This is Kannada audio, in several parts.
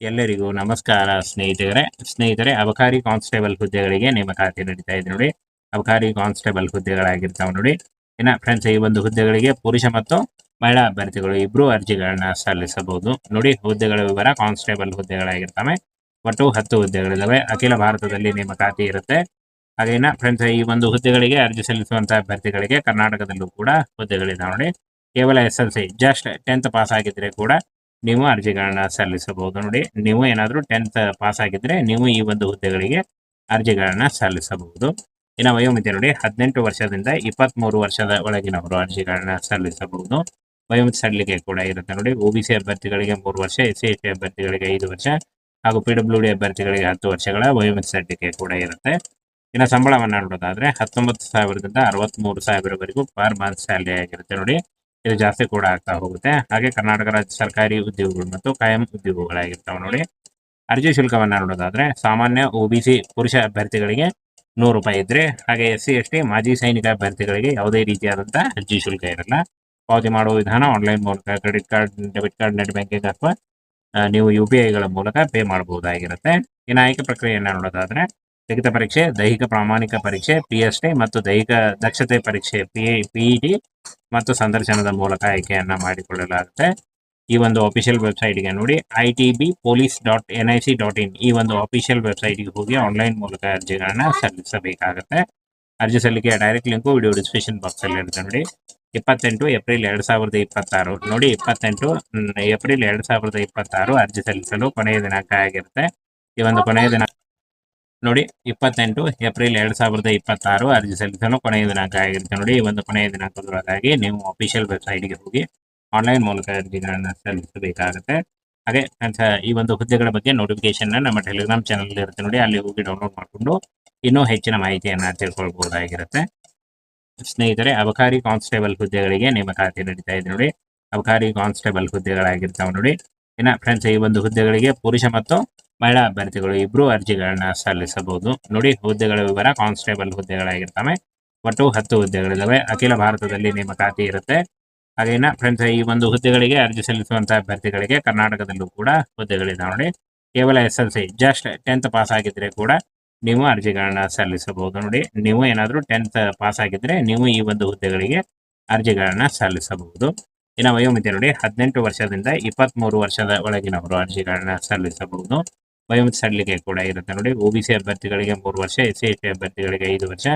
ಎಲ್ಲರಿಗೂ ನಮಸ್ಕಾರ ಸ್ನೇಹಿತರೆ ಅಬಕಾರಿ ಕಾನ್ಸ್ಟೇಬಲ್ ಹುದ್ದೆಗಳಿಗೆ ನೇಮಕಾತಿ ನಡೀತಾ ಇದೆ ನೋಡಿ. ಅಬಕಾರಿ ಕಾನ್ಸ್ಟೇಬಲ್ ಹುದ್ದೆಗಳಾಗಿರ್ತಾವೆ ನೋಡಿ. ಇನ್ನು ಫ್ರೆಂಡ್ಸ್, ಈ ಒಂದು ಹುದ್ದೆಗಳಿಗೆ ಪುರುಷ ಮತ್ತು ಮಹಿಳಾ ಅಭ್ಯರ್ಥಿಗಳು ಇಬ್ರು ಅರ್ಜಿಗಳನ್ನ ಸಲ್ಲಿಸಬಹುದು ನೋಡಿ. ಹುದ್ದೆಗಳ ವಿವರ: ಕಾನ್ಸ್ಟೇಬಲ್ ಹುದ್ದೆಗಳಾಗಿರ್ತವೆ. ಒಟ್ಟು 10 ಹುದ್ದೆಗಳಿದಾವೆ. ಅಖಿಲ ಭಾರತದಲ್ಲಿ ನೇಮಕಾತಿ ಇರುತ್ತೆ. ಹಾಗೇನ ಫ್ರೆಂಡ್ಸ್, ಈ ಒಂದು ಹುದ್ದೆಗಳಿಗೆ ಅರ್ಜಿ ಸಲ್ಲಿಸುವಂತಹ ಅಭ್ಯರ್ಥಿಗಳಿಗೆ ಕರ್ನಾಟಕದಲ್ಲೂ ಕೂಡ ಹುದ್ದೆಗಳಿದಾವೆ ನೋಡಿ. ಕೇವಲ SLC ಜಸ್ಟ್ 10th ಪಾಸ್ ಆಗಿದ್ರೆ ಕೂಡ ನೀವು ಅರ್ಜಿಗಳನ್ನ ಸಲ್ಲಿಸಬಹುದು ನೋಡಿ. ನೀವು ಏನಾದರೂ 10th ಪಾಸ್ ಆಗಿದ್ರೆ ನೀವು ಈ ಒಂದು ಹುದ್ದೆಗಳಿಗೆ ಅರ್ಜಿಗಳನ್ನ ಸಲ್ಲಿಸಬಹುದು. ಇನ್ನು ವಯೋಮಿತಿ ನೋಡಿ, 18 ವರ್ಷದಿಂದ 23 ವರ್ಷದ ಒಳಗಿನವರು ಅರ್ಜಿಗಳನ್ನ ಸಲ್ಲಿಸಬಹುದು. ವಯೋಮಿತಿ ಸಡಿಲಿಕೆ ಕೂಡ ಇರುತ್ತೆ ನೋಡಿ. OBC ಅಭ್ಯರ್ಥಿಗಳಿಗೆ 3 ವರ್ಷ, SC/ST ಅಭ್ಯರ್ಥಿಗಳಿಗೆ 5 ವರ್ಷ ಹಾಗೂ PWD ಅಭ್ಯರ್ಥಿಗಳಿಗೆ 10 ವರ್ಷಗಳ ವಯೋಮಿತಿ ಸಡಿಲಿಕೆ ಕೂಡ ಇರುತ್ತೆ. ಇನ್ನು ಸಂಬಳವನ್ನು ನೋಡೋದಾದ್ರೆ 19,000ದಿಂದ 63,000ವರೆಗೂ ಪರ್ ಮಂತ್ ಸ್ಯಾಲರಿ ಆಗಿರುತ್ತೆ ನೋಡಿ. ಇದು ಜಾಸ್ತಿ ಕೂಡ ಆಗ್ತಾ ಹೋಗುತ್ತೆ. ಹಾಗೆ ಕರ್ನಾಟಕ ರಾಜ್ಯ ಸರ್ಕಾರಿ ಉದ್ಯೋಗಗಳು ಮತ್ತು ಕಾಯಂ ಉದ್ಯೋಗಗಳಾಗಿರ್ತಾವೆ ನೋಡಿ. ಅರ್ಜಿ ಶುಲ್ಕವನ್ನು ನೋಡೋದಾದ್ರೆ ಸಾಮಾನ್ಯ OBC ಪುರುಷ ಅಭ್ಯರ್ಥಿಗಳಿಗೆ 100 ರೂಪಾಯಿ ಇದ್ರೆ, ಹಾಗೆ SC/ST ಮಾಜಿ ಸೈನಿಕ ಅಭ್ಯರ್ಥಿಗಳಿಗೆ ಯಾವುದೇ ರೀತಿಯಾದಂತಹ ಅರ್ಜಿ ಶುಲ್ಕ ಇರಲ್ಲ. ಪಾವತಿ ಮಾಡುವ ವಿಧಾನ ಆನ್ಲೈನ್ ಮೂಲಕ, credit card, debit card, net banking ಅಥವಾ ನೀವು UPI ಮೂಲಕ ಪೇ ಮಾಡಬಹುದಾಗಿರುತ್ತೆ. ಇನ್ನು ಆಯ್ಕೆ ಪ್ರಕ್ರಿಯೆಯನ್ನು ನೋಡೋದಾದ್ರೆ ಲಿಖಿತ ಪರೀಕ್ಷೆ, ದೈಹಿಕ ಪ್ರಾಮಾಣಿಕ ಪರೀಕ್ಷೆ PST ಮತ್ತು ದೈಹಿಕ ದಕ್ಷತೆ ಪರೀಕ್ಷೆ PET ಮತ್ತು ಸಂದರ್ಶನದ ಮೂಲಕ ಆಯ್ಕೆಯನ್ನ ಮಾಡಿಕೊಳ್ಳಲಾಗುತ್ತೆ. ಈ ಒಂದು ಅಫಿಷಿಯಲ್ ವೆಬ್ಸೈಟ್ಗೆ ನೋಡಿ, itbpolice.nic.in ಈ ಒಂದು ಅಫಿಷಿಯಲ್ ವೆಬ್ಸೈಟ್ಗೆ ಹೋಗಿ ಆನ್ಲೈನ್ ಮೂಲಕ ಅರ್ಜಿಗಳನ್ನ ಸಲ್ಲಿಸಬೇಕಾಗುತ್ತೆ. ಅರ್ಜಿ ಸಲ್ಲಿಕೆಯ direct link video description box ಅಲ್ಲಿ ಇರುತ್ತೆ ನೋಡಿ. 28 ಏಪ್ರಿಲ್ 2026 ನೋಡಿ. 28 ಏಪ್ರಿಲ್ 2026 ಅರ್ಜಿ ಸಲ್ಲಿಸಲು ಕೊನೆಯ ದಿನಾಂಕ ಆಗಿರುತ್ತೆ. ಈ ಒಂದು ಕೊನೆಯ ದಿನ ನೋಡಿ, 28 ಏಪ್ರಿಲ್ 2026 ಅರ್ಜಿ ಸಲ್ಲಿಸಲು ಕೊನೆಯ ದಿನಾಂಕ ಆಗಿರುತ್ತೆ ನೋಡಿ. ಈ ಒಂದು ಕೊನೆಯ ದಿನಾಂಕದೊಳಗಾಗಿ ನೀವು ಅಫಿಷಿಯಲ್ ವೆಬ್ಸೈಟ್ಗೆ ಹೋಗಿ ಆನ್ಲೈನ್ ಮೂಲಕ ಅರ್ಜಿಗಳನ್ನು ಸಲ್ಲಿಸಬೇಕಾಗುತ್ತೆ. ಹಾಗೆ ಈ ಒಂದು ಹುದ್ದೆಗಳ ಬಗ್ಗೆ ನೋಟಿಫಿಕೇಶನ್ ನಮ್ಮ ಟೆಲಿಗ್ರಾಮ್ ಚಾನಲ್ ಇರುತ್ತೆ ನೋಡಿ. ಅಲ್ಲಿ ಹೋಗಿ ಡೌನ್ಲೋಡ್ ಮಾಡಿಕೊಂಡು ಇನ್ನೂ ಹೆಚ್ಚಿನ ಮಾಹಿತಿಯನ್ನು ತಿಳ್ಕೊಳ್ಬಹುದಾಗಿರುತ್ತೆ. ಸ್ನೇಹಿತರೆ, ಅಬಕಾರಿ ಕಾನ್ಸ್ಟೇಬಲ್ ಹುದ್ದೆಗಳಿಗೆ ನೇಮಕಾತಿ ನಡೀತಾ ಇದೆ ನೋಡಿ. ಅಬಕಾರಿ ಕಾನ್ಸ್ಟೇಬಲ್ ಹುದ್ದೆಗಳಾಗಿರ್ತಾವೆ ನೋಡಿ. ಇನ್ನು ಫ್ರೆಂಡ್ಸ್, ಈ ಒಂದು ಹುದ್ದೆಗಳಿಗೆ ಪುರುಷ ಮತ್ತು ಮಹಿಳಾ ಅಭ್ಯರ್ಥಿಗಳು ಇಬ್ರು ಅರ್ಜಿಗಳನ್ನ ಸಲ್ಲಿಸಬಹುದು ನೋಡಿ. ಹುದ್ದೆಗಳ ವಿವರ: ಕಾನ್ಸ್ಟೇಬಲ್ ಹುದ್ದೆಗಳಾಗಿರ್ತವೆ. ಒಟ್ಟು 10 ಹುದ್ದೆಗಳಿದಾವೆ. ಅಖಿಲ ಭಾರತದಲ್ಲಿ ನೇಮಕಾತಿ ಇರುತ್ತೆ. ಹಾಗೇನ ಫ್ರೆಂಡ್ಸ್, ಈ ಒಂದು ಹುದ್ದೆಗಳಿಗೆ ಅರ್ಜಿ ಸಲ್ಲಿಸುವಂತಹ ಅಭ್ಯರ್ಥಿಗಳಿಗೆ ಕರ್ನಾಟಕದಲ್ಲೂ ಕೂಡ ಹುದ್ದೆಗಳಿದಾವೆ ನೋಡಿ. ಕೇವಲ SLC ಜಸ್ಟ್ 10th ಪಾಸ್ ಆಗಿದ್ರೆ ಕೂಡ ನೀವು ಅರ್ಜಿಗಳನ್ನ ಸಲ್ಲಿಸಬಹುದು ನೋಡಿ. ನೀವು ಏನಾದರೂ 10th ಪಾಸ್ ಆಗಿದ್ರೆ ನೀವು ಈ ಒಂದು ಹುದ್ದೆಗಳಿಗೆ ಅರ್ಜಿಗಳನ್ನ ಸಲ್ಲಿಸಬಹುದು. ಇನ್ನು ವಯೋಮಿತಿ ನೋಡಿ, 18 ವರ್ಷದಿಂದ 23 ವರ್ಷದ ಒಳಗಿನವರು ಅರ್ಜಿಗಳನ್ನ ಸಲ್ಲಿಸಬಹುದು. ವಯೋಮಿತಿ ಸಡಿಲಿಕೆ ಕೂಡ ಇರುತ್ತೆ ನೋಡಿ. OBC ಅಭ್ಯರ್ಥಿಗಳಿಗೆ 3 ವರ್ಷ, SC/ST ಅಭ್ಯರ್ಥಿಗಳಿಗೆ 5 ವರ್ಷ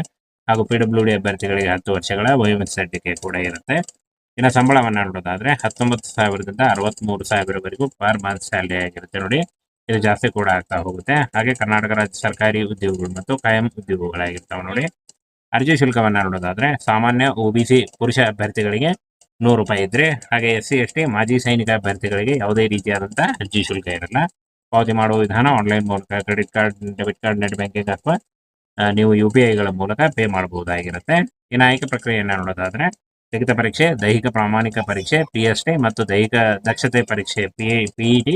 ಹಾಗೂ PWD ಅಭ್ಯರ್ಥಿಗಳಿಗೆ 10 ವರ್ಷಗಳ ವಯೋಮಿತಿ ಸಡಿಲಿಕೆ ಕೂಡ ಇರುತ್ತೆ. ಇನ್ನು ಸಂಬಳವನ್ನು ನೋಡೋದಾದ್ರೆ 19,000ದಿಂದ 63,000ವರೆಗೂ ಪರ್ ಮಂತ್ ಸ್ಯಾಲರಿ ಆಗಿರುತ್ತೆ ನೋಡಿ. ಇದು ಜಾಸ್ತಿ ಕೂಡ ಆಗ್ತಾ ಹೋಗುತ್ತೆ. ಹಾಗೆ ಕರ್ನಾಟಕ ರಾಜ್ಯ ಸರ್ಕಾರಿ ಉದ್ಯೋಗಗಳು ಮತ್ತು ಕಾಯಂ ಉದ್ಯೋಗಗಳಾಗಿರ್ತಾವೆ ನೋಡಿ. ಅರ್ಜಿ ಶುಲ್ಕವನ್ನು ನೋಡೋದಾದ್ರೆ ಸಾಮಾನ್ಯ OBC ಪುರುಷ ಅಭ್ಯರ್ಥಿಗಳಿಗೆ 100 ರೂಪಾಯಿ ಇದ್ರೆ, ಹಾಗೆ SC/ST ಮಾಜಿ ಸೈನಿಕ ಅಭ್ಯರ್ಥಿಗಳಿಗೆ ಯಾವುದೇ ರೀತಿಯಾದಂತಹ ಅರ್ಜಿ ಶುಲ್ಕ ಇರಲ್ಲ. ಪಾವತಿ ಮಾಡುವ ವಿಧಾನ ಆನ್ಲೈನ್ ಮೂಲಕ, credit card, debit card, net banking ಅಥವಾ ನೀವು UPI ಮೂಲಕ ಪೇ ಮಾಡಬಹುದಾಗಿರುತ್ತೆ. ಇನ್ನು ಆಯ್ಕೆ ಪ್ರಕ್ರಿಯೆಯನ್ನು ನೋಡೋದಾದ್ರೆ ಲಿಖಿತ ಪರೀಕ್ಷೆ, ದೈಹಿಕ ಪ್ರಾಮಾಣಿಕ ಪರೀಕ್ಷೆ PST ಮತ್ತು ದೈಹಿಕ ದಕ್ಷತೆ ಪರೀಕ್ಷೆ PET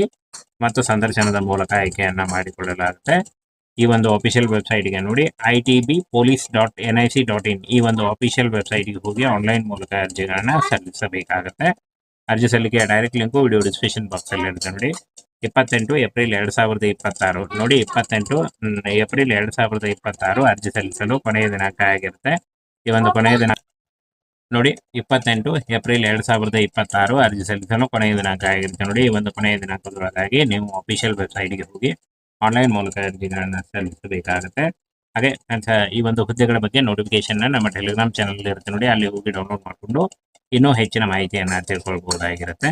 ಮತ್ತು ಸಂದರ್ಶನದ ಮೂಲಕ ಆಯ್ಕೆಯನ್ನ ಮಾಡಿಕೊಳ್ಳಲಾಗುತ್ತೆ. ಈ ಒಂದು ಅಫಿಷಿಯಲ್ ವೆಬ್ಸೈಟ್ಗೆ ನೋಡಿ, itbpolice.nic.in ಈ ಒಂದು ಅಫಿಷಿಯಲ್ ವೆಬ್ಸೈಟ್ಗೆ ಹೋಗಿ ಆನ್ಲೈನ್ ಮೂಲಕ ಅರ್ಜಿಗಳನ್ನ ಸಲ್ಲಿಸಬೇಕಾಗುತ್ತೆ. ಅರ್ಜಿ ಸಲ್ಲಿಕೆಯ direct link video description box ಅಲ್ಲಿ ಇರುತ್ತೆ ನೋಡಿ. 28 ಏಪ್ರಿಲ್ 2026 ನೋಡಿ. 28 ಏಪ್ರಿಲ್ 2026 ಅರ್ಜಿ ಸಲ್ಲಿಸಲು ಕೊನೆಯ ದಿನಾಂಕ ಆಗಿರುತ್ತೆ. ಈ ಒಂದು ಕೊನೆಯ ದಿನ ನೋಡಿ, 28 ಏಪ್ರಿಲ್ 2026 ಅರ್ಜಿ ಸಲ್ಲಿಸಲು ಕೊನೆಯ ದಿನಾಂಕ ಆಗಿರುತ್ತೆ ನೋಡಿ. ಈ ಒಂದು ಕೊನೆಯ ದಿನಾಂಕದೊಳಗಾಗಿ ನೀವು ಅಫಿಷಿಯಲ್ ವೆಬ್ಸೈಟ್ಗೆ ಹೋಗಿ ಆನ್ಲೈನ್ ಮೂಲಕ ಅರ್ಜಿಗಳನ್ನು ಸಲ್ಲಿಸಬೇಕಾಗುತ್ತೆ. ಹಾಗೆ ಈ ಒಂದು ಹುದ್ದೆಗಳ ಬಗ್ಗೆ ನೋಟಿಫಿಕೇಶನ್ ನಮ್ಮ ಟೆಲಿಗ್ರಾಮ್ ಚಾನಲ್ ಇರುತ್ತೆ ನೋಡಿ. ಅಲ್ಲಿ ಹೋಗಿ ಡೌನ್ಲೋಡ್ ಮಾಡಿಕೊಂಡು ಇನ್ನೂ ಹೆಚ್ಚಿನ ಮಾಹಿತಿಯನ್ನು ತಿಳ್ಕೊಳ್ಬಹುದಾಗಿರುತ್ತೆ.